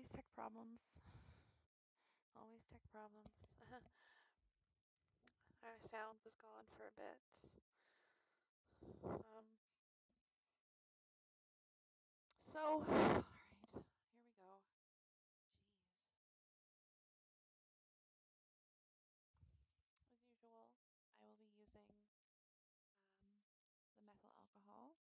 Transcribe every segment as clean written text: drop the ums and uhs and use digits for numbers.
Always tech problems. Always tech problems. Our sound was gone for a bit. Um, all right, here we go. Jeez. As usual, I will be using the methyl alcohol.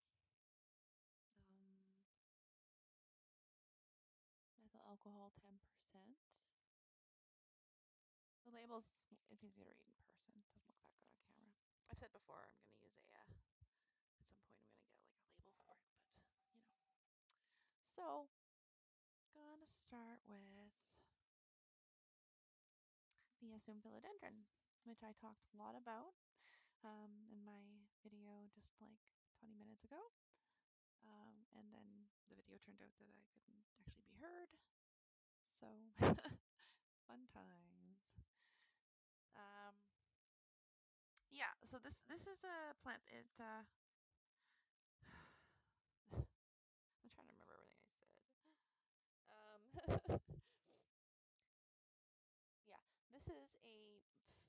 Methyl alcohol 10%. The labels, it's easy to read in person. It doesn't look that good on camera. I've said before I'm going to use at some point I'm going to get like a label for it, but you know. So, gonna start with the assumed philodendron, which I talked a lot about in my video just like 20 minutes ago. And then the video turned out that I couldn't actually be heard. So, fun times. Yeah, so this is a plant. I'm trying to remember everything I said. Yeah, this is a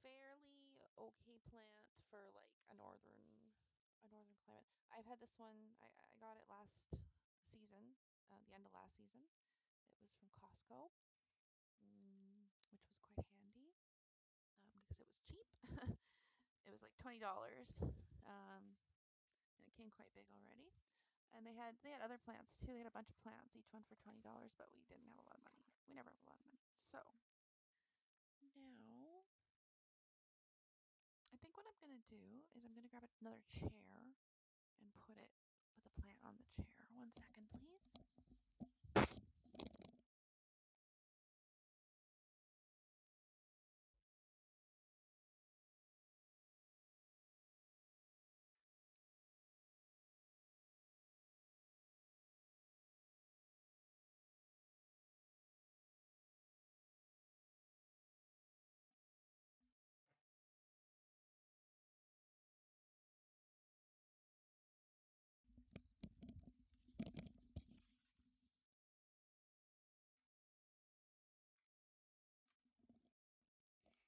fairly okay plant for like a northern climate. I've had this one. I got it last season, the end of last season. It was from Costco, which was quite handy because it was cheap. It was like $20, and it came quite big already. And they had other plants too. They had a bunch of plants, each one for $20, but we didn't have a lot of money. We never have a lot of money. So now I think what I'm gonna do is I'm gonna grab another chair and put the plant on the chair. 1 second, please.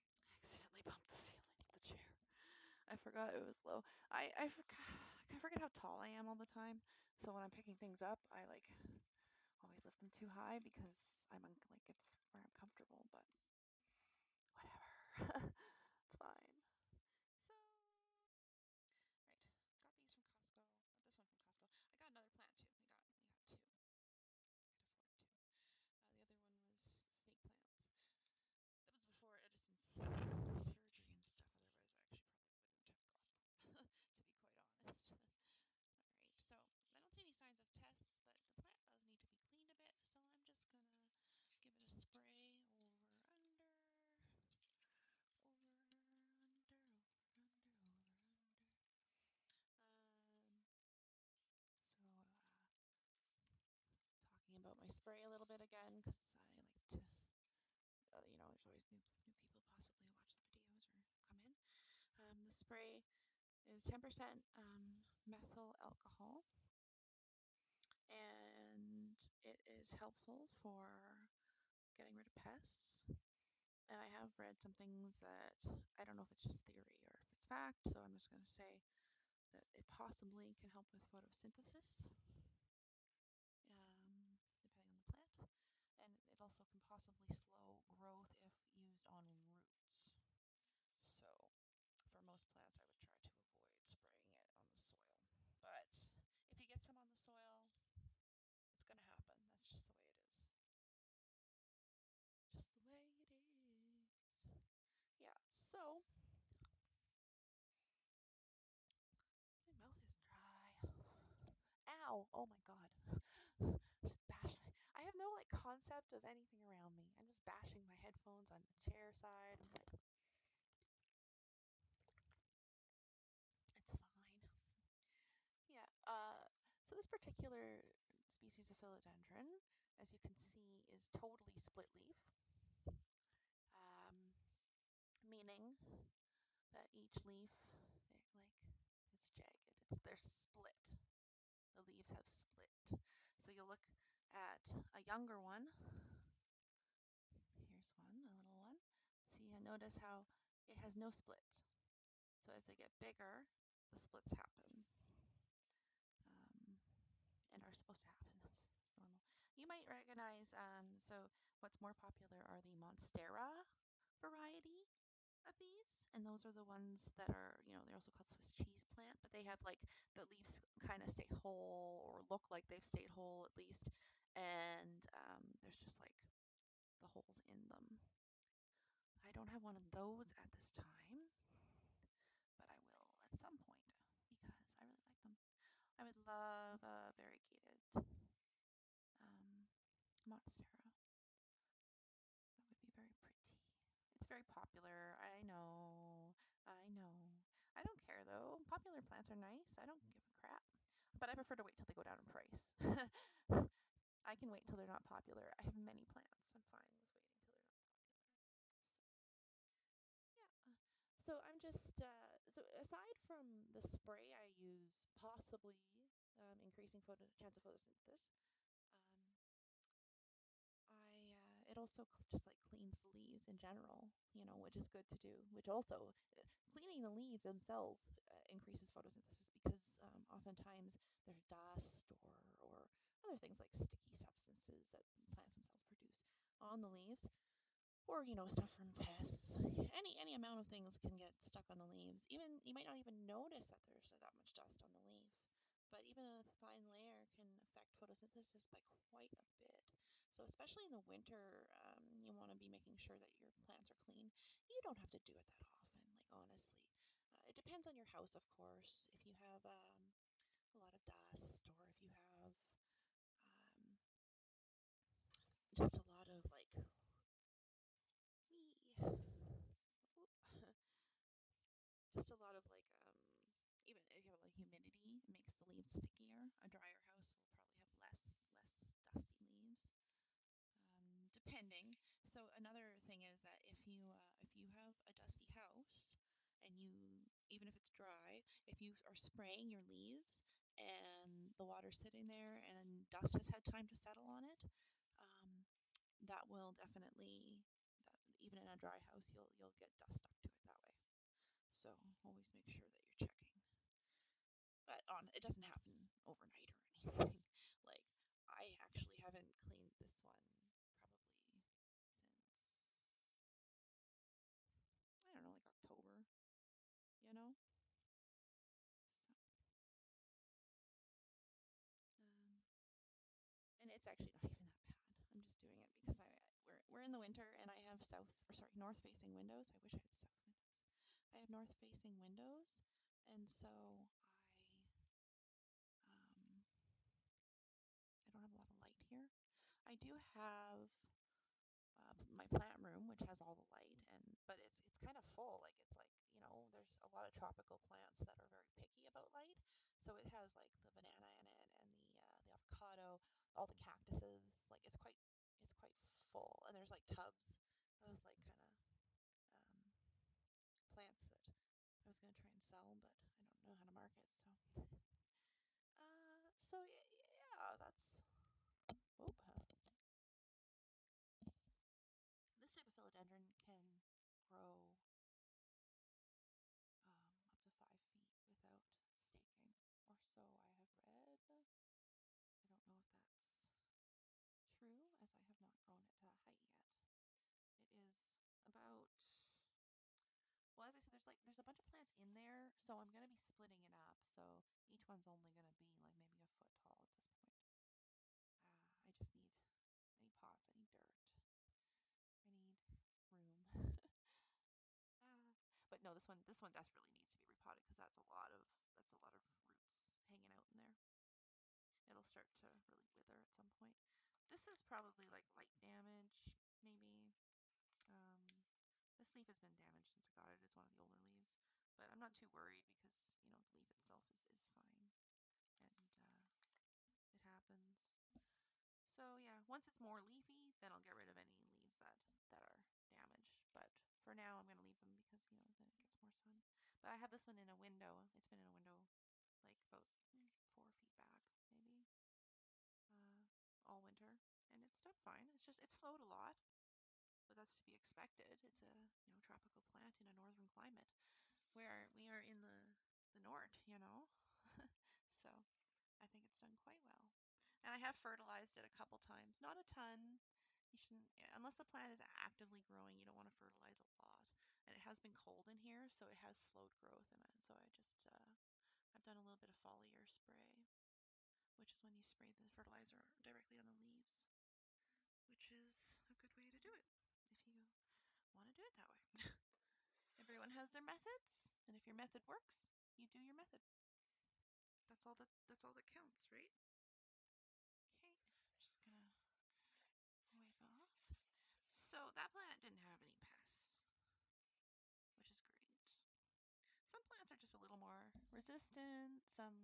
I accidentally bumped the ceiling with the chair. I forgot it was low. I forget how tall I am all the time. So when I'm picking things up, I like always lift them too high because like it's where I'm comfortable. But whatever, it's fine. So right, got these from Costco. This one from Costco. I got another plant too. We got two. I could afford two. The other one was snake plants. That was before Edison's surgery and stuff. Otherwise, I actually probably wouldn't have got them, to be quite honest. All right, so I don't see any signs of pests, but the plant does need to be cleaned a bit. So I'm just gonna give it a spray over, under, over, under, over, under, over, under. So talking about my spray a little bit again because I like to there's always new people possibly who watch the videos or come in. The spray is 10% methyl alcohol, and it is helpful for getting rid of pests. And I have read some things that I don't know if it's just theory or if it's fact, so I'm just going to say that it possibly can help with photosynthesis, depending on the plant. And it also can possibly slow growth if used on roots. So for most plants, I would try to avoid spraying it on the soil. But if you get some on the soil, it's going to happen. That's just the way it is. Just the way it is. Yeah, so my mouth is dry. Ow! Oh my god. Just bashing. I have no like concept of anything around me. I'm just bashing my headphones on the chair side. It's fine. Yeah. So this particular species of philodendron, as you can see, is totally split leaf, meaning that each leaf, it's jagged. They're split. The leaves have split. So you'll look at a younger one, notice how it has no splits. So as they get bigger, the splits happen. And are supposed to happen. That's normal. You might recognize, so what's more popular are the Monstera variety of these, and those are the ones that are, they're also called Swiss cheese plant, but they have like the leaves kind of stay whole or look like they've stayed whole at least, and there's just like the holes in them. I don't have one of those at this time, but I will at some point because I really like them. I would love a variegated Monstera. That would be very pretty. It's very popular. I know. I know. I don't care though. Popular plants are nice. I don't give a crap. But I prefer to wait till they go down in price. I can wait till they're not popular. I have many plants. I'm fine with waiting till they're not popular. So, yeah. So I'm just so aside from the spray I use, possibly increasing chance of photosynthesis. Um, it also just like cleans the leaves in general, which is good to do. Which also cleaning the leaves themselves increases photosynthesis because oftentimes there's dust or other things like sticky substances that plants themselves produce on the leaves, or stuff from pests. Any amount of things can get stuck on the leaves. Even you might not even notice that there's that much dust on the leaf, but even a fine layer can affect photosynthesis by quite a bit. So especially in the winter, you want to be making sure that your plants are clean. You don't have to do it that often, like honestly. It depends on your house, of course. If you have a lot of dust, or if you have um, just a lot of like just a lot of like even if you have like humidity, it makes the leaves stickier. A drier house will probably have less dusty leaves, depending. So another thing is that if you have a dusty house and you even if it's dry, if you are spraying your leaves and the water's sitting there and dust has had time to settle on it, um, that will definitely that even in a dry house you'll get dust stuck to it that way. So always make sure that you're checking. But it doesn't happen overnight or anything. Like I actually haven't cleaned this one probably since I don't know, like October, you know. So, um, and it's actually not even that bad. I'm just doing it because we're in the winter and I have north facing windows. I wish I had south windows. I have north facing windows, and so um, I don't have a lot of light here. I do have my plant room, which has all the light, but it's kind of full. Like it's like there's a lot of tropical plants that are very picky about light. So it has like the banana in it and the avocado, all the cactuses. Like it's quite full, and there's like tubs of like kind of plants that I was gonna try and sell, but I don't know how to market. So yeah, that's. Oh, this type of philodendron can grow up to 5 feet without staking, or so I have read. I don't know if that's true, as I have not grown it to that height yet. It is about, well, as I said, there's a bunch of plants in there, so I'm gonna be splitting it up. So each one's only gonna be like maybe a foot tall at this point. I just need, I need pots, I need dirt, I need room. Ah, but no, this one desperately needs to be repotted because that's a lot of roots hanging out in there. It'll start to really wither at some point. This is probably like light damage, maybe. Um, this leaf has been damaged since I got it. It's one of the older leaves, but I'm not too worried because the leaf itself is fine, and it happens. So yeah, once it's more leafy, then I'll get rid of any leaves that are damaged. But for now, I'm gonna leave them because then it gets more sun. But I have this one in a window. It's been in a window like about 4 feet back, maybe, all winter, and it's done fine. It's slowed a lot, but that's to be expected. It's a tropical plant in a northern climate where we are in the north. So I think it's done quite well. And I have fertilized it a couple times, not a ton. You shouldn't, unless the plant is actively growing, you don't want to fertilize a lot. And it has been cold in here, so it has slowed growth in it. So I've done a little bit of foliar spray, which is when you spray the fertilizer directly on the leaves, which is a good way to do it if you want to do it that way. Everyone has their methods, and if your method works, you do your method. That's all that counts, right? Okay, just gonna wipe off. So that plant didn't have any pests, which is great. Some plants are just a little more resistant. Some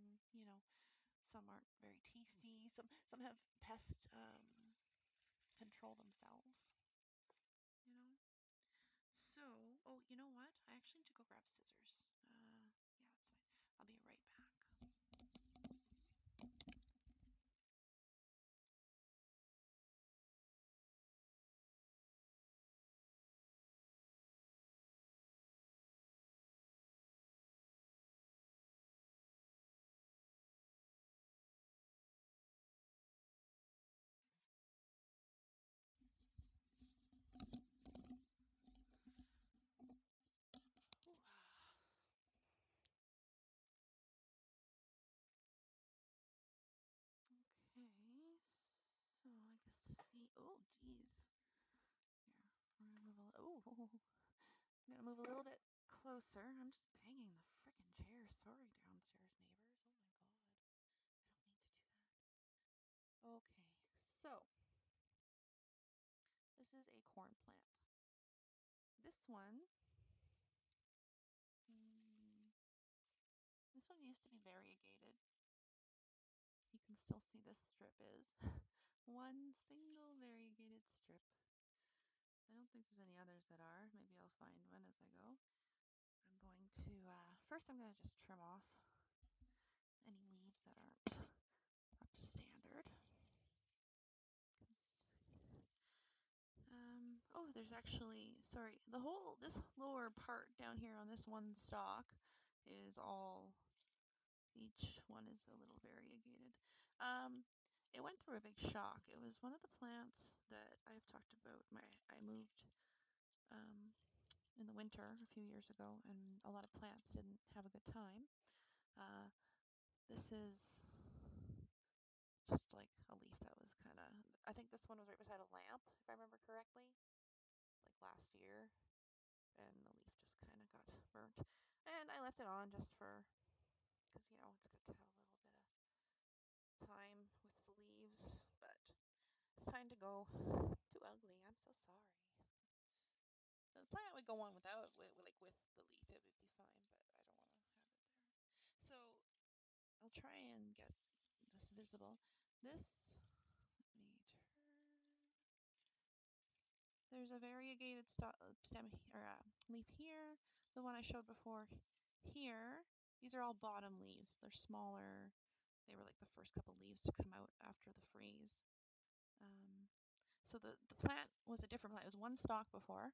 aren't very tasty. Some have pest control themselves. You know. So, oh, you know what? I actually need to go grab scissors. Yeah, that's fine. I'll be right back. Ooh. Okay, so I guess to see. Oh, geez. Here, we're gonna move I'm gonna move a little bit closer. I'm just banging the frickin' chair. Sorry, downstairs neighbors. Oh my god, I don't mean to do that. Okay, so this is a corn plant. This one, mm, this one used to be variegated. You can still see this strip is one single variegated strip. I don't think there's any others that are. Maybe I'll find one as I go. I'm going to, first I'm going to just trim off any leaves that aren't up to standard. Oh, there's actually, sorry, this lower part down here on this one stalk is all, each one is a little variegated. It went through a big shock. It was one of the plants that I've talked about. I moved in the winter a few years ago, and a lot of plants didn't have a good time. Uh, this is just like a leaf that was kind of, I think this one was right beside a lamp, if I remember correctly, like last year, and the leaf just kind of got burnt. And I left it on just because, it's good to have a little bit of time with the leaves, but it's time to go. Too ugly, I'm so sorry. The plant would go on without, with the leaf, it would be fine, but I don't want to have it there. So I'll try and get this visible. This, let me turn. There's a variegated stem or leaf here. The one I showed before here. These are all bottom leaves. They're smaller. They were like the first couple leaves to come out after the freeze. So the plant was a different plant. It was one stalk before,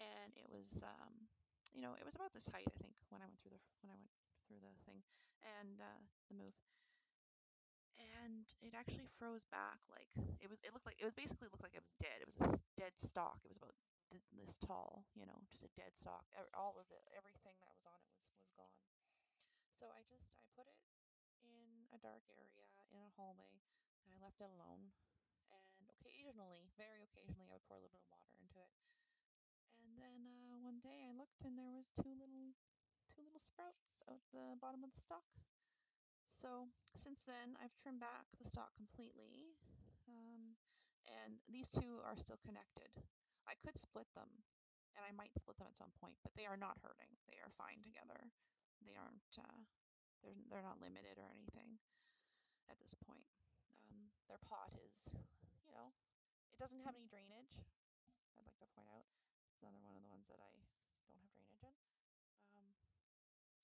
and it was it was about this height I think when I went through the thing and the move. And it actually froze back like it basically looked like it was dead. It was a dead stalk. It was about this tall, just a dead stalk. All of it, everything that was on it was gone. So I put it in a dark area in a hallway, and I left it alone. And occasionally, very occasionally, I would pour a little bit of water into it. And then one day I looked, and there was two little sprouts out the bottom of the stalk. So since then, I've trimmed back the stalk completely, um, and these two are still connected. I could split them, and I might split them at some point, but they are not hurting. They are fine together. They aren't. They're not limited or anything at this point. Their pot is, it doesn't have any drainage. I'd like to point out it's another one of the ones that I don't have drainage in. Um,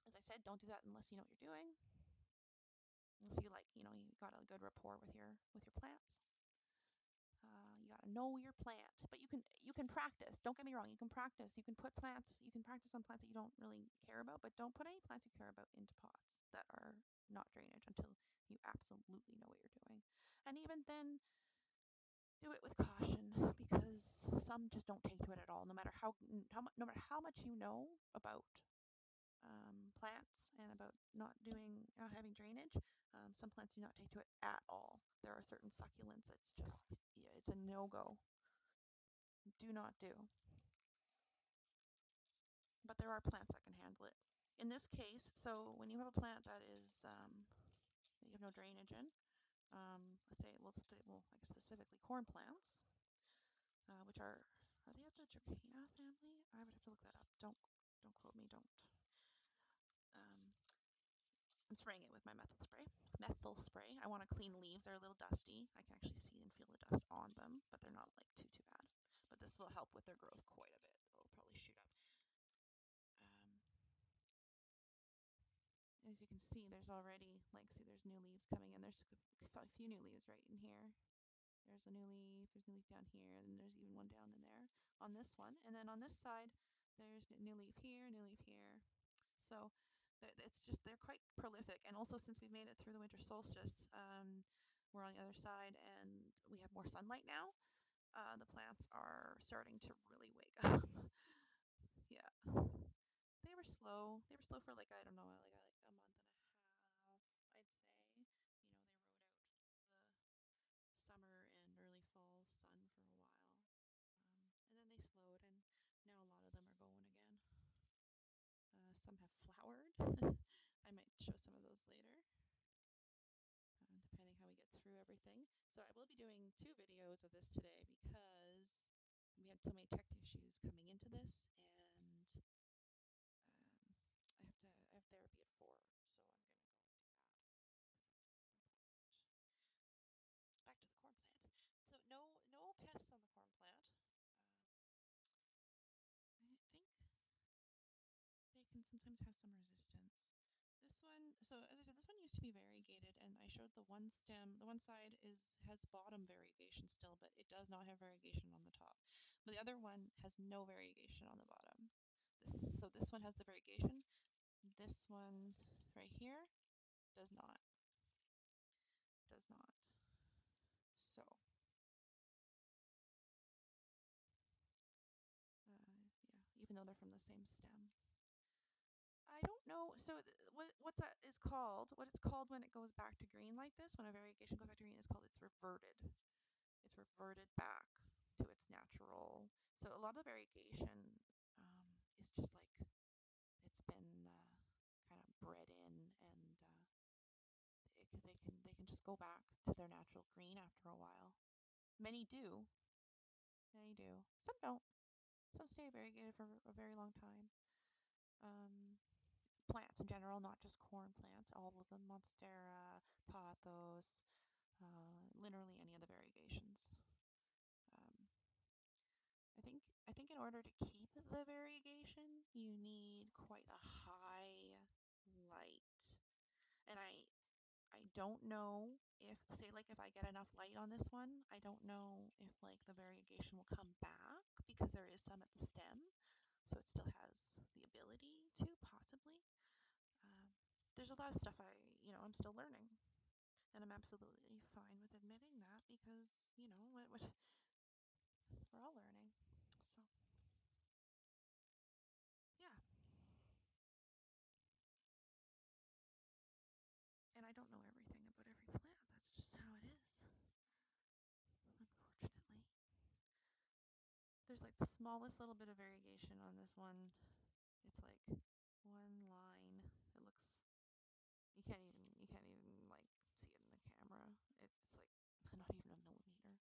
as I said, don't do that unless you know what you're doing. Unless you got a good rapport with your plants. You got know your plant, but you can practice. Don't get me wrong, you can practice. You can put plants, you can practice on plants that you don't really care about, but don't put any plants you care about into pots that are not drainage until you absolutely know what you're doing. And even then, do it with caution because some just don't take to it at all, no matter no matter how much you know about plants and about not having drainage. Some plants do not take to it at all. There are certain succulents it's just, yeah, it's a no-go. Do not do. But there are plants that can handle it. In this case, so when you have a plant that is that you have no drainage in, let's say well, like specifically corn plants, which are they of the Dracaena family? I would have to look that up. Don't quote me. Don't. Um, I'm spraying it with my methyl spray. Methyl spray. I want to clean leaves. They're a little dusty. I can actually see and feel the dust on them, but they're not like too bad. But this will help with their growth quite a bit. It'll probably shoot up. Um, as you can see, there's already see there's new leaves coming in. There's a few new leaves right in here. There's a new leaf. There's a new leaf down here, and there's even one down in there on this one. And then on this side, there's a new leaf here, new leaf here. So it's just they're quite prolific. And also since we've made it through the winter solstice, we're on the other side and we have more sunlight now. The plants are starting to really wake up. Yeah, they were slow. They were slow for I don't know, like a month and a half, I'd say. They rode out the summer and early fall sun for a while, and then they slowed, and now a lot of them are going again. Some have flowered. I might show some of those later, depending how we get through everything. So I will be doing 2 videos of this today because we had so many tech issues coming into this, and um, I have therapy at 4, so I'm gonna go into that because it's important. Back to the corn plant. So no pests on the corn plant. I think they can sometimes have some resistance. This one, so as I said, this one used to be variegated, and I showed the one stem. The one side has bottom variegation still, but it does not have variegation on the top. But the other one has no variegation on the bottom. So this one has the variegation. This one right here does not. Does not. So yeah, even though they're from the same stem. I don't know. So what that is called, what it's called when it goes back to green like this, when a variegation goes back to green, is called it's reverted. It's reverted back to its natural. So a lot of variegation is just like it's been kind of bred in, and they can just go back to their natural green after a while. Many do. Many do. Some don't. Some stay variegated for a very long time. Um, Plants in general, not just corn plants, all of them, monstera, pothos, literally any of the variegations. Um, I think in order to keep the variegation, you need quite a high light. And I don't know if say if I get enough light on this one, I don't know if the variegation will come back because there is some at the stem, so it still has the ability to possibly. Um, there's a lot of stuff I'm still learning, and I'm absolutely fine with admitting that because what we're all learning. So yeah, and I don't know everything about every plant. That's just how it is, unfortunately. There's the smallest little bit of variegation on this one. It's like one line. It looks you can't even see it in the camera. It's like not even a millimeter.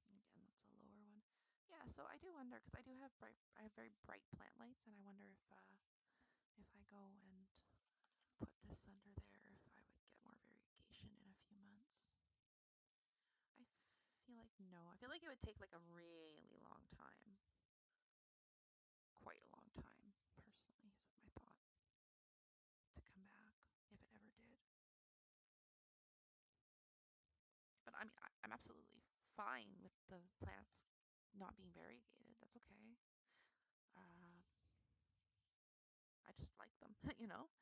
Again, that's a lower one. Yeah, so I do wonder because I have very bright plant lights, and I wonder if I go and put this under there, if I would get more variegation in a few months. I feel like no. I feel like it would take a really long time, quite a long time, personally, is what my thought, to come back if it ever did. the plants not being variegated. That's okay. Uh, I just like them, you know.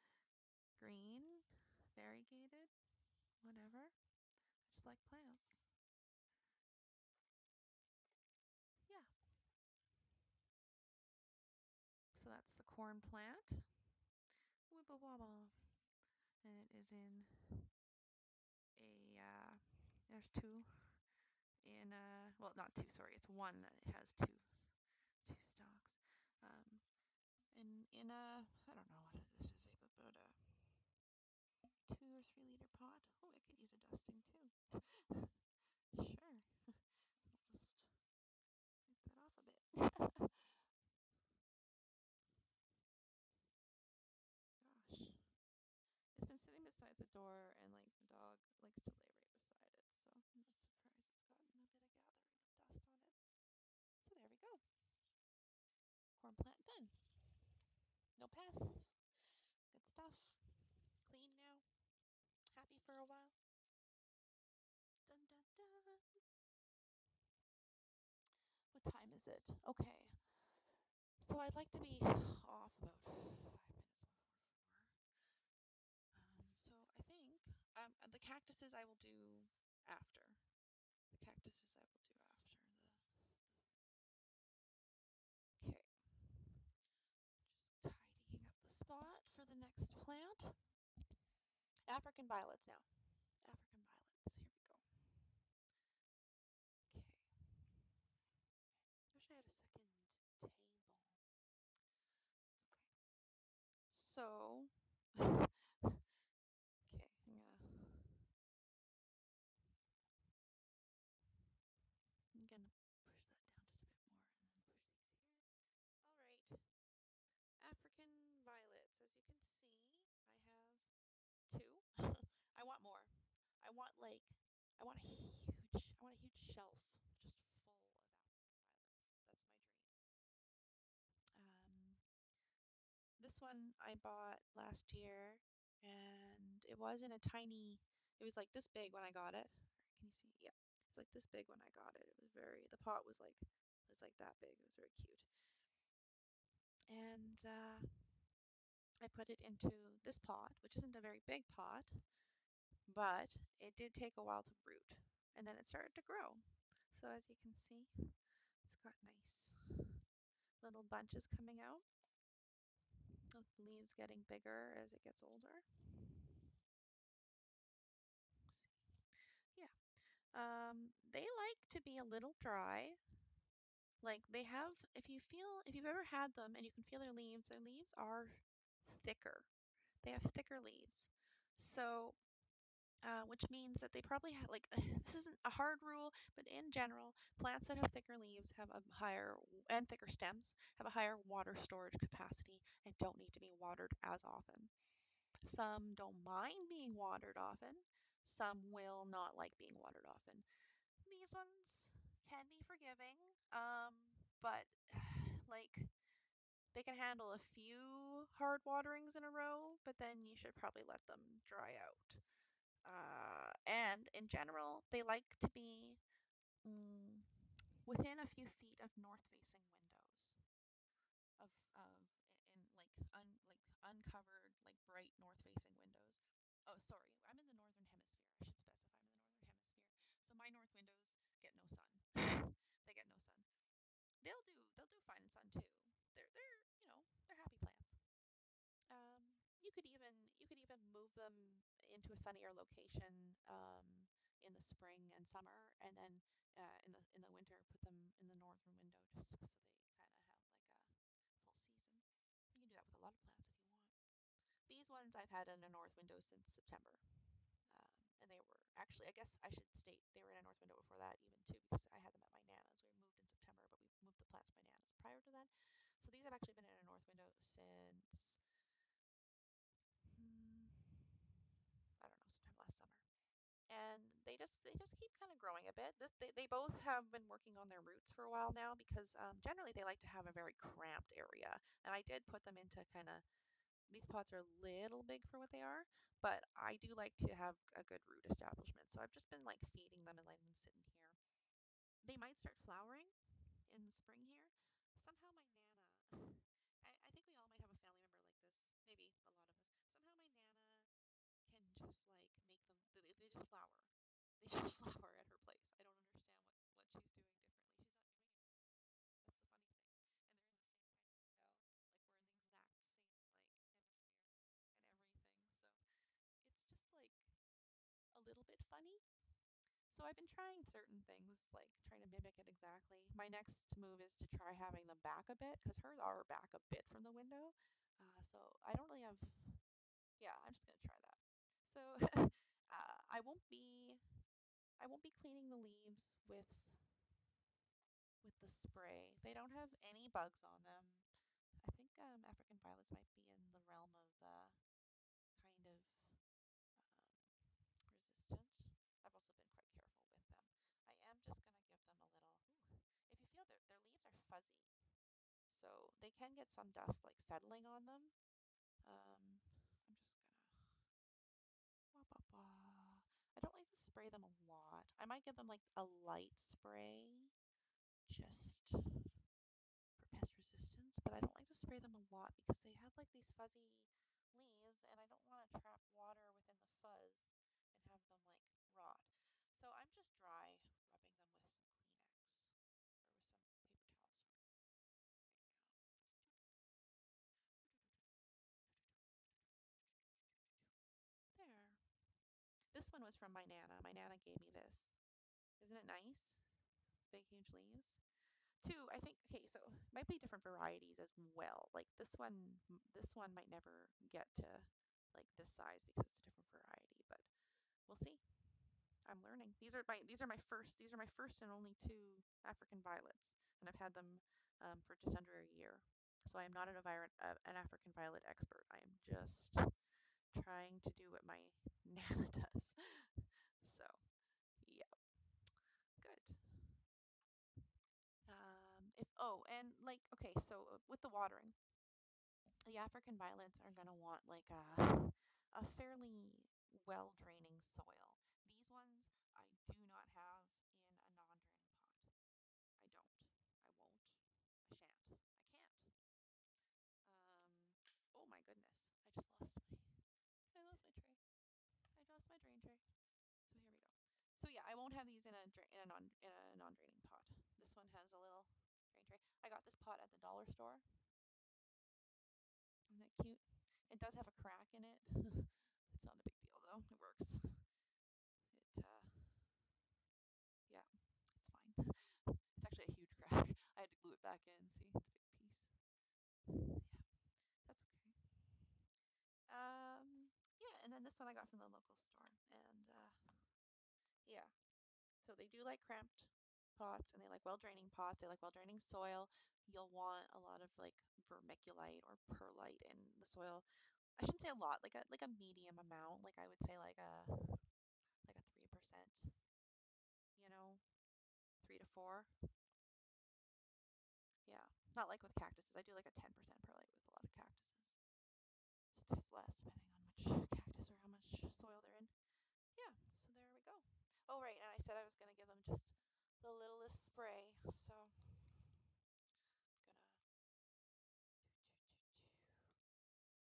Green, variegated, whatever. I just like plants. Yeah. So that's the corn plant. Wibble wobble. And it is in there's two in well, not two, sorry, it's one that has two stalks. In a, I don't know what this is, about a 2 or 3 liter pot. Oh, I could use a dusting too. Sure. I'll just wipe that off a bit. Gosh. It's been sitting beside the door, and like the dog likes to lay right beside it, so I'm not surprised it's gotten a bit of gathering of dust on it. So there we go. Corn plant done. No pests. Good stuff. Clean now. Happy for a while. Dun dun dun. What time is it? Okay. So I'd like to be off about 5 minutes before 4. So I think the cactuses I will do after. The cactuses I will do after the. Okay. Just tidying up the spot for the next plant. African violets now. African violets. Here we go. Okay. Wish I had a second table. It's okay. So, okay, I'm gonna push that down just a bit more and then push these here. All right, African violets. As you can see, I have two. I want more. I want like I want a huge shelf just full of African violets. That's my dream. This one I bought last year, and it was in a tiny. It was like this big when I got it. Can you see? Yeah, it's like this big when I got it. It was very. The pot was like that big. It was very cute, and I put it into this pot, which isn't a very big pot, but it did take a while to root, and then it started to grow. So as you can see, it's got nice little bunches coming out. The leaves getting bigger as it gets older. Yeah. They like to be a little dry. Like they have, if you've ever had them and you can feel their leaves are thicker. They have thicker leaves. So, which means that they probably have, like, this isn't a hard rule, but in general, plants that have thicker leaves have a higher, and thicker stems, have a higher water storage capacity and don't need to be watered as often. Some don't mind being watered often. Some will not like being watered often. These ones can be forgiving, but like they can handle a few hard waterings in a row, but then you should probably let them dry out. And in general, they like to be mm, within a few feet of north-facing windows of in like uncovered like bright north-facing windows. Oh, sorry, I'm in the northern hemisphere. I should specify I'm in the northern hemisphere. So my north windows get no sun. They get no sun. They'll do fine in sun too. They're happy plants. You could even move them into a sunnier location in the spring and summer, and then in the winter put them in the northern window just so they kind of have like a full season. You can do that with a lot of plants if you want. These ones I've had in a north window since September. And they were actually, I guess I should state, they were in a north window before that even too, because I had them at my Nana's. We moved in September, but we moved the plants to my Nana's prior to that. So these have actually been in a north window since, hmm, I don't know, sometime last summer. And they just keep kind of growing a bit. They both have been working on their roots for a while now because generally they like to have a very cramped area. And I did put them into kind of these pots are a little big for what they are, but I do like to have a good root establishment. So I've just been like feeding them and letting them sit in here. They might start flowering in the spring here. Somehow my Nana, I think we all might have a family member like this, maybe a lot of us. Somehow my Nana can just like make them, they just flower. They just flower at her place. I don't understand what she's doing differently. She's not doing anything. That's the funny thing. And they're in the same kind of window. Like we're in the exact same like hemisphere and everything. So it's just like a little bit funny. So I've been trying certain things, like trying to mimic it exactly. My next move is to try having them back a bit, because hers are back a bit from the window. So I don't really have, yeah, I'm just gonna try that. So I won't be cleaning the leaves with the spray. They don't have any bugs on them. I think African violets might be in the realm of kind of um, resistant. I've also been quite careful with them. I am just going to give them a little, ooh, if you feel their leaves are fuzzy, so they can get some dust like settling on them. I'm just going to, I don't like to spray them a lot. I might give them like a light spray just for pest resistance, but I don't like to spray them a lot because they have like these fuzzy leaves and I don't want to trap water within the fuzz and have them like rot. So I'm just dry rubbing them with some Kleenex or with some paper towel spray. There. This one was from my Nana. My Nana gave me this. Isn't it nice? It's big, huge leaves. Two, I think, okay, so might be different varieties as well. Like this one might never get to like this size because it's a different variety, but we'll see. I'm learning. These are my first and only two African violets, and I've had them for just under a year. So I am not an African violet expert. I am just trying to do what my Nana does. So yeah, good. If oh, and like okay, so with the watering, the African violets are going to want like a fairly well draining soil. These ones I do not have in a non draining pot. I don't. I won't. I shan't. I can't. Oh my goodness. I lost my tray. I lost my drain tray. So here we go. So yeah, I won't have these in a non draining pot. This one has a little drain tray. I got this pot at the dollar store. Isn't that cute? It does have a crack in it. It's not a big deal though. It works. Yeah, it's fine. It's actually a huge crack. I had to glue it back in. See, it's a big piece. Yeah, that's okay. Yeah, and then this one I got from the local store, and yeah, so they do like cramped pots, and they like well draining pots. They like well draining soil. You'll want a lot of like vermiculite or perlite in the soil. I shouldn't say a lot, like a medium amount. Like I would say like a 3%, you know, 3 to 4. Yeah, not like with cactuses. I do like a 10% perlite with a lot of cactuses. Sometimes less, depending on which cactus or how much soil they're in. Yeah, so there we go. Oh, right, and I said I was going to give them just the littlest spray. So I'm gonna,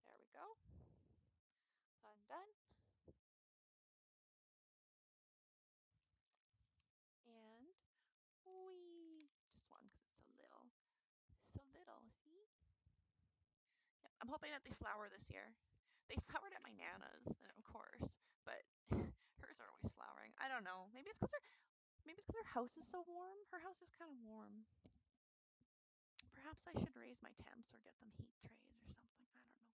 there we go. Undone. And we just one because it's so little. So little, see? Yep, I'm hoping that they flower this year. They flowered at my Nana's, of course, but hers are always flowering. I don't know. Maybe it's because her house is so warm. Her house is kind of warm. Perhaps I should raise my temps or get them heat trays or something. I don't know.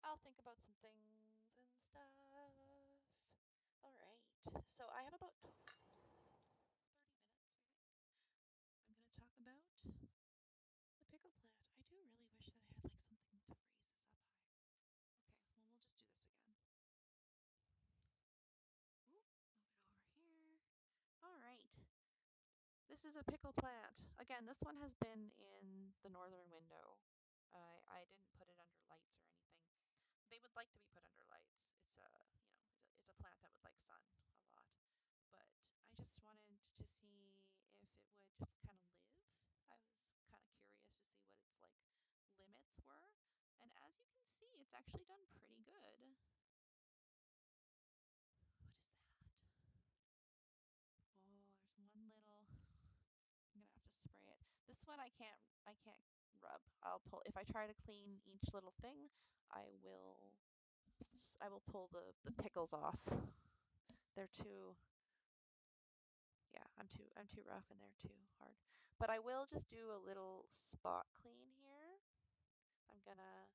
I'll think about some things and stuff. All right. So I have about 30 minutes, I think. I'm going to talk about the pickle plant. I do really wish that I had like something to raise this up higher. Okay, well, we'll just do this again. Ooh, move it over here. All right. This is a pickle plant. Again, this one has been in the northern window. I didn't put it under lights or anything. They would like to be put under lights. It's a, it's a plant that would like sun a lot. But I just wanted to see if it plants were. And as you can see, it's actually done pretty good. What is that? Oh, there's one little. I'm gonna have to spray it. This one I can't rub. I'll pull if I try to clean each little thing, I will pull the pickles off. They're too yeah, I'm too rough and they're too hard. But I will just do a little spot clean here. I'm gonna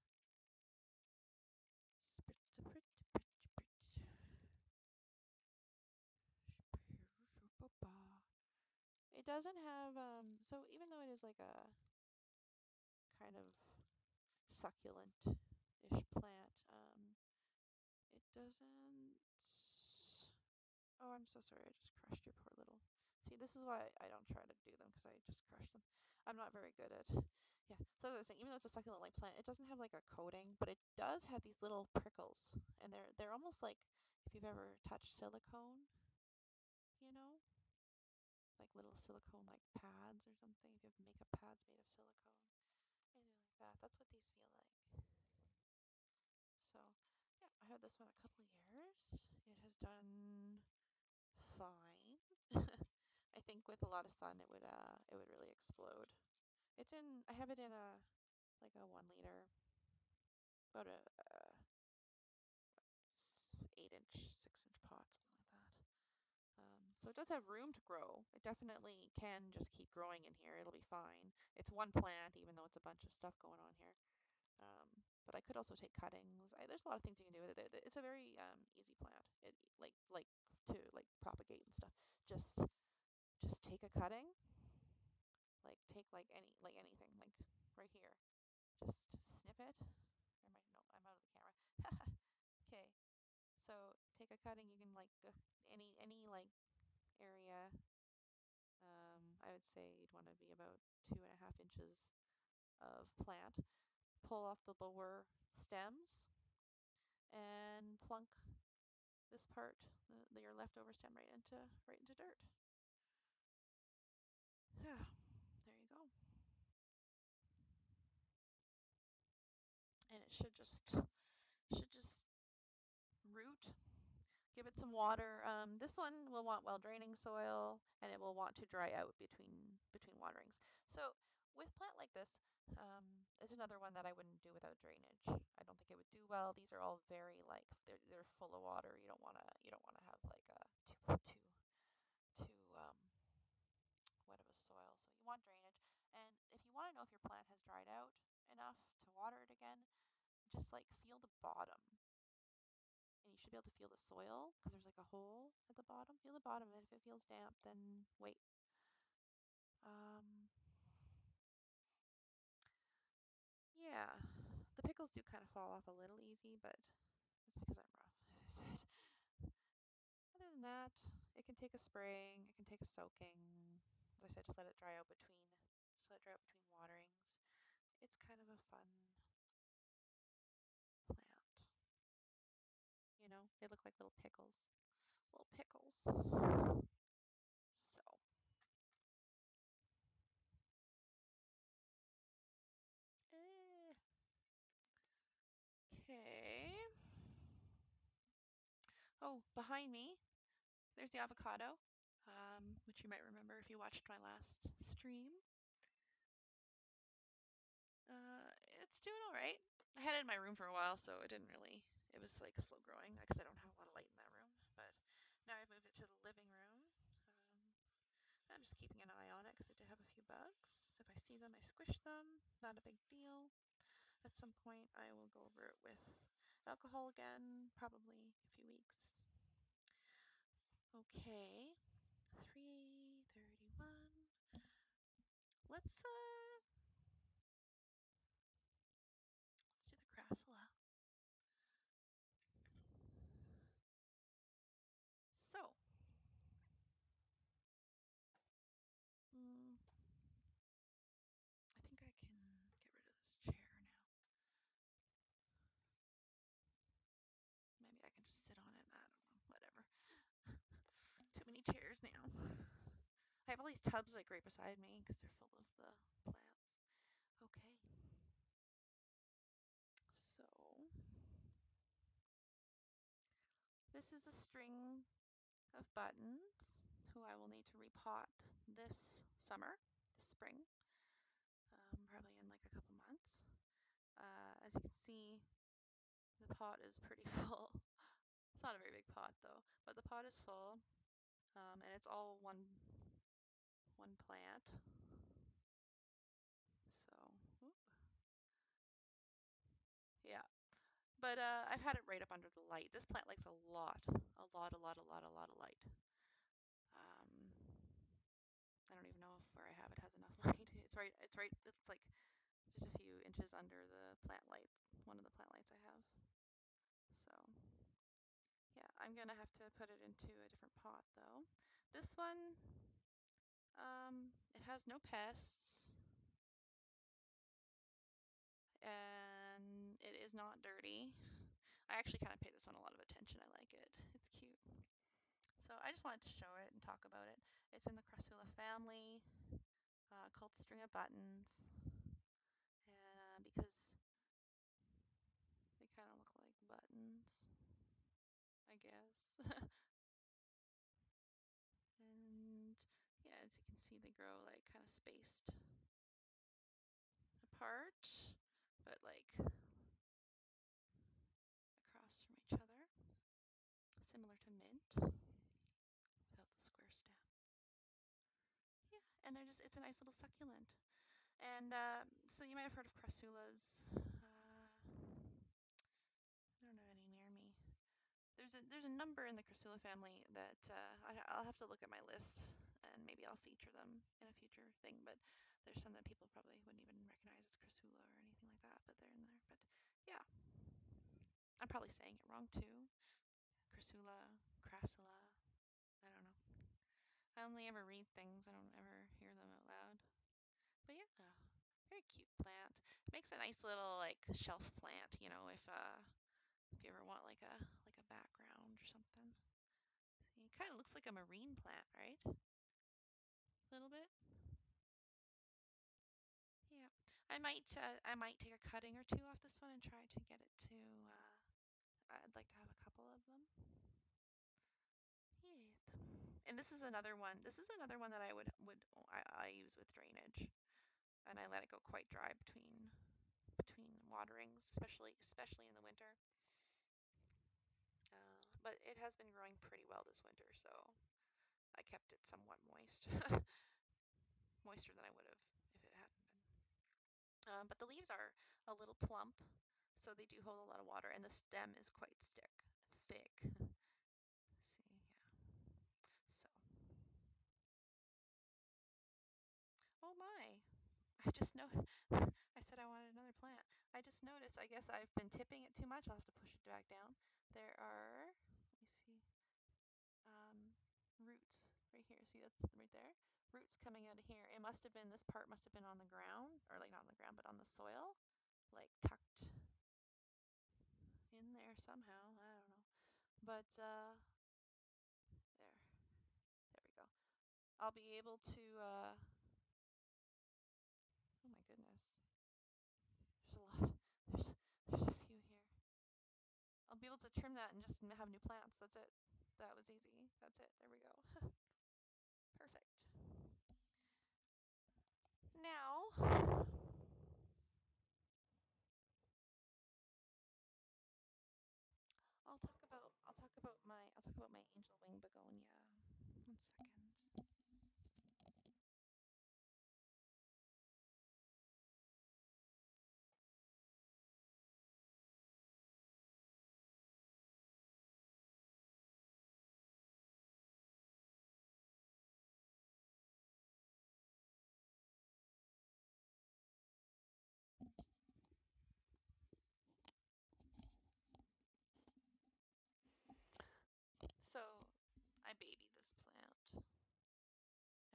it doesn't have so even though it is like a kind of succulent-ish plant, it doesn't. Oh, I'm so sorry. I just crushed your poor little. See, this is why I don't try to do them because I just crush them. I'm not very good at. Yeah. So as I was saying, even though it's a succulent-like plant, it doesn't have like a coating, but it does have these little prickles, and they're almost like if you've ever touched silicone, you know, like little silicone like pads or something. If you have makeup pads made of silicone, anything like that. That's what these feel like. So, yeah, I had this one a couple years. It has done fine. I think with a lot of sun, it would really explode. I have it in a like a 1 liter, about a 8 inch, 6 inch pot, something like that. So it does have room to grow. It definitely can just keep growing in here. It'll be fine. It's one plant, even though it's a bunch of stuff going on here. But I could also take cuttings. There's a lot of things you can do with it. It's a very easy plant. It like to like propagate and stuff. Just take a cutting, like take like anything, like right here. Just snip it. Or am I, no, I'm out of the camera. Okay, so take a cutting. You can like any like area. I would say you'd want to be about 2.5 inches of plant. Pull off the lower stems and plunk this part, your leftover stem, right into dirt. Yeah, there you go. And it should just root. Give it some water. This one will want well draining soil, and it will want to dry out between waterings. So with plant like this, is another one that I wouldn't do without drainage. I don't think it would do well. These are all very like they're full of water. You don't wanna have like a too wet of a soil. So you want drainage. And if you want to know if your plant has dried out enough to water it again, just like feel the bottom. And you should be able to feel the soil because there's like a hole at the bottom. Feel the bottom, and if it feels damp, then wait. Um, yeah, the pickles do kind of fall off a little easy, but that's because I'm rough, as I said. Other than that, it can take a spraying, it can take a soaking. As I said, just let it dry out between waterings. It's kind of a fun plant. They look like little pickles. Little pickles. So, okay. Oh, behind me, there's the avocado, which you might remember if you watched my last stream. It's doing all right. I had it in my room for a while, so it was like slow growing because I don't have a lot of light in that room. But now I've moved it to the living room. Um, I'm just keeping an eye on it because it did have a few bugs. If I see them, I squish them. Not a big deal. At some point, I will go over it with alcohol again, probably a few weeks. Okay, 3:31. Let's do the crassula. So, I think I can get rid of this chair now. Maybe I can just sit on it. I don't know. Whatever. Too many chairs now. I have all these tubs like right beside me because they're full of the plants. Okay. this is a string of buttons who I will need to repot this summer, this spring, probably in like a couple months. As you can see, the pot is pretty full. It's not a very big pot though, but the pot is full, and it's all one plant. So, yeah. But I've had it right up under the light. This plant likes a lot of light. Um, I don't even know if where I have it has enough light. It's like just a few inches under the plant light, one of the plant lights I have. So, yeah, I'm gonna have to put it into a different pot though. This one, it has no pests and it is not dirty. I actually kind of pay this one a lot of attention. I like it. It's cute. So I just wanted to show it and talk about it. It's in the Crassula family, called String of Buttons, and because they kind of look like buttons, I guess. And yeah, as you can see, they grow like kind of spaced apart, but like across from each other, similar to mint without the square stem. Yeah, and it's a nice little succulent. And so you might have heard of crassulas. I don't have any near me. There's a number in the crassula family that I'll have to look at my list and maybe I'll feature them in a future thing. But there's some that people probably wouldn't even recognize as crassula or anything like that. But they're in there. But yeah, I'm probably saying it wrong too. Crassula, crassula. I don't know. I only ever read things. I don't ever hear them out loud. But yeah, very cute plant. Makes a nice little like shelf plant, if you ever want like a background or something. It kind of looks like a marine plant, right? A little bit. Yeah. I might take a cutting or two off this one and try to get it to I'd like to have a couple of them. Yeah. And this is another one. This is another one that I use with drainage, and I let it go quite dry between waterings, especially in the winter. But it has been growing pretty well this winter, so I kept it somewhat moist, moister than I would have if it hadn't been. But the leaves are a little plump, so they do hold a lot of water, and the stem is quite thick. See, yeah. So, oh my, I just know. I said I wanted another plant. I just noticed. I guess I've been tipping it too much. I'll have to push it back down. There are, let me see, um, roots right here. See, that's right there. Roots coming out of here. This part must have been on the ground, or like not on the ground, but on the soil, like tucked in there somehow. I don't know. But there we go. I'll be able to, oh my goodness, there's a lot. There's, there's a few here. I'll be able to trim that and just have new plants. That's it. That was easy. That's it. There we go. Perfect. Now, I'll talk about my angel wing begonia. 1 second. So, I baby this plant.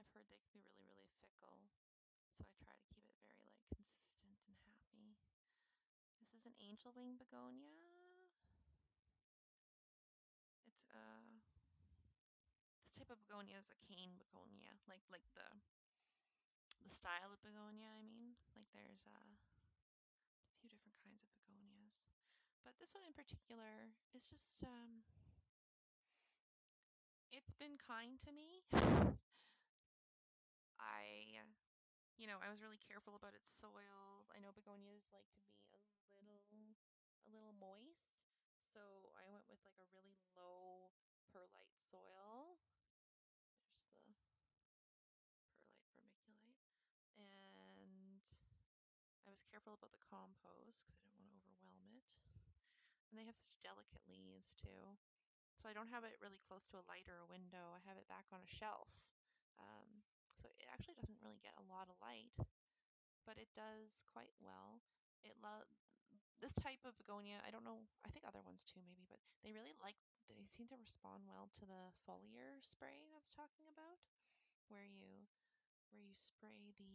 I've heard they can be really, really fickle, so I try to keep it very like consistent and happy. This is an angel wing begonia. It's this type of begonia is a cane begonia, like the style of begonia. I mean, like there's a few different kinds of begonias, but this one in particular is just been kind to me. I, I was really careful about its soil. I know begonias like to be a little moist, so I went with like a really low perlite soil. There's the perlite vermiculite, and I was careful about the compost because I didn't want to overwhelm it. And they have such delicate leaves too. So I don't have it really close to a light or a window. I have it back on a shelf. Um, so it actually doesn't really get a lot of light, but it does quite well. It lo This type of begonia, I don't know, I think other ones too maybe, but they seem to respond well to the foliar spray I was talking about, where you spray the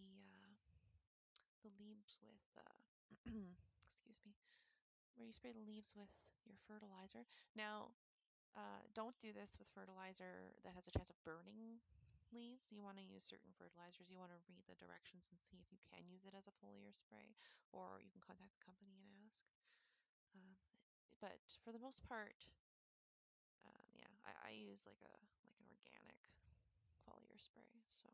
leaves with excuse me, where you spray the leaves with your fertilizer. Now, don't do this with fertilizer that has a chance of burning leaves. You want to use certain fertilizers. You want to read the directions and see if you can use it as a foliar spray, or you can contact the company and ask. Um, but for the most part, yeah, I use like an organic foliar spray. So,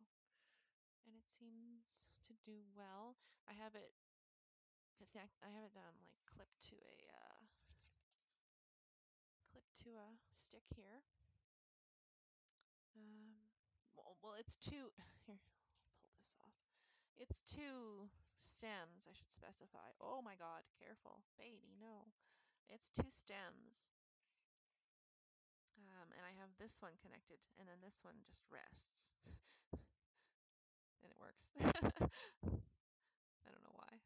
and it seems to do well. I have it I have it like clipped to a stick here. Well, it's two. Here, I'll pull this off. It's two stems, I should specify. Oh my God, careful, baby, no. It's two stems. And I have this one connected, and then this one just rests. And it works. I don't know why.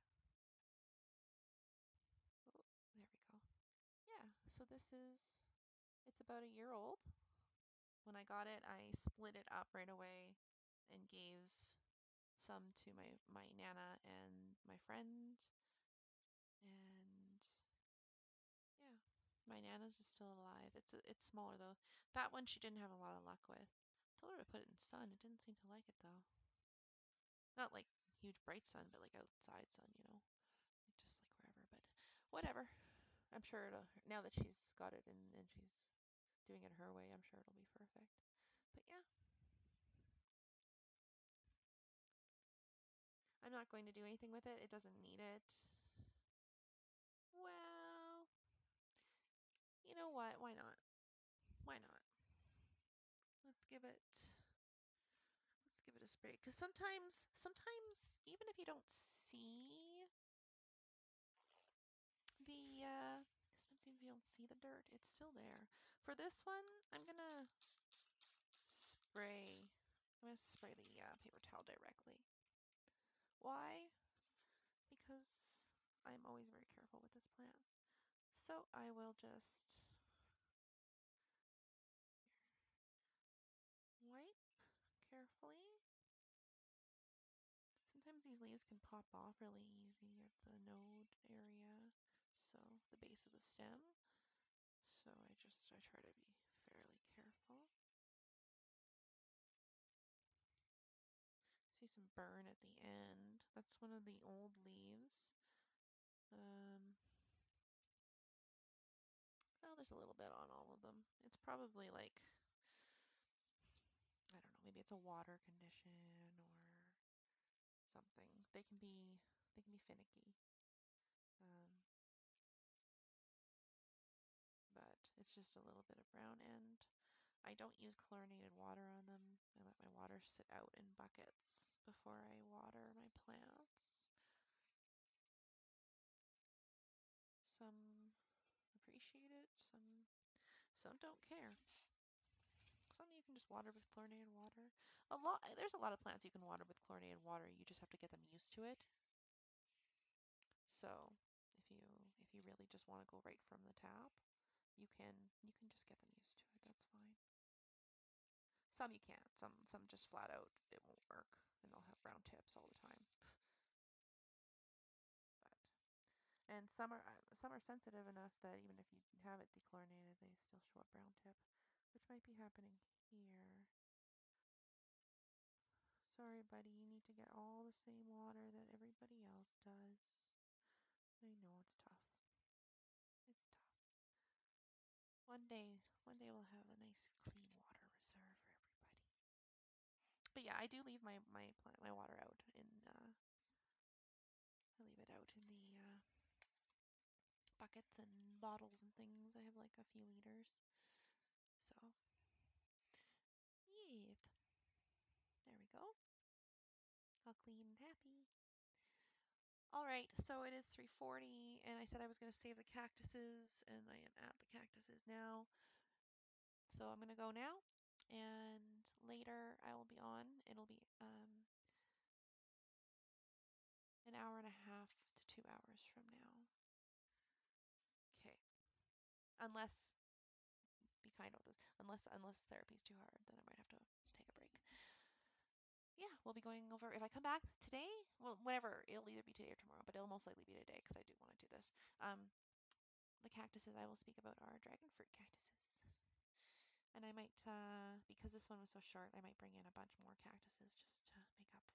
Oh, there we go. Yeah, so it's about a year old. When I got it, I split it up right away and gave some to my nana and my friend. And yeah, my nana's is still alive. It's smaller though. That one she didn't have a lot of luck with. Told her to put it in sun. It didn't seem to like it though. Not like huge bright sun, but like outside sun, like just like wherever. But whatever. I'm sure now that she's got it and she's doing it her way, I'm sure it'll be perfect. But yeah, I'm not going to do anything with it. It doesn't need it. Well, you know what? Why not? Why not? Let's give it let's give it a spray. Because sometimes even if you don't see the sometimes even if you don't see the dirt, it's still there. For this one, spray I'm gonna spray the paper towel directly. Why? Because I'm always very careful with this plant. So I will just wipe carefully. Sometimes these leaves can pop off really easy at the node area, so the base of the stem. So I try to be fairly careful. See some burn at the end. That's one of the old leaves. Well, there's a little bit on all of them. It's probably like, I don't know, maybe it's a water condition or something. They can be finicky. Um, but it's just a little bit of brown end. I don't use chlorinated water on them. I let my water sit out in buckets before I water my plants. Some appreciate it, some don't care. Some you can just water with chlorinated water. There's a lot of plants you can water with chlorinated water. You just have to get them used to it. So if you really just want to go right from the tap, you can just get them used to it. That's fine. Some you can't. Some just flat out it won't work, and they'll have brown tips all the time. But and some are sensitive enough that even if you have it dechlorinated, they still show a brown tip, which might be happening here. Sorry, buddy, you need to get all the same water that everybody else does. I know it's tough. It's tough. One day we'll have a nice clean water reserve for But yeah, I do leave my water out in I leave it out in the buckets and bottles and things. I have like a few liters. So, yeah, there we go. All clean and happy. All right, so it is 3:40, and I said I was going to save the cactuses, and I am at the cactuses now. So I'm going to go now, and later I will be on. It'll be an hour and a half to 2 hours from now. Okay. Unless, be kind with this, unless therapy's too hard, then I might have to take a break. Yeah, we'll be going over, if I come back today, well, whenever, it'll either be today or tomorrow, but it'll most likely be today because I do want to do this. The cactuses I will speak about are dragon fruit cactuses. And I might, because this one was so short, I might bring in a bunch more cactuses just to make up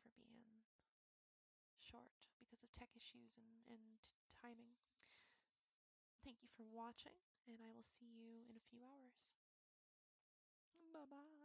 for being short because of tech issues and timing. Thank you for watching, and I will see you in a few hours. Bye-bye.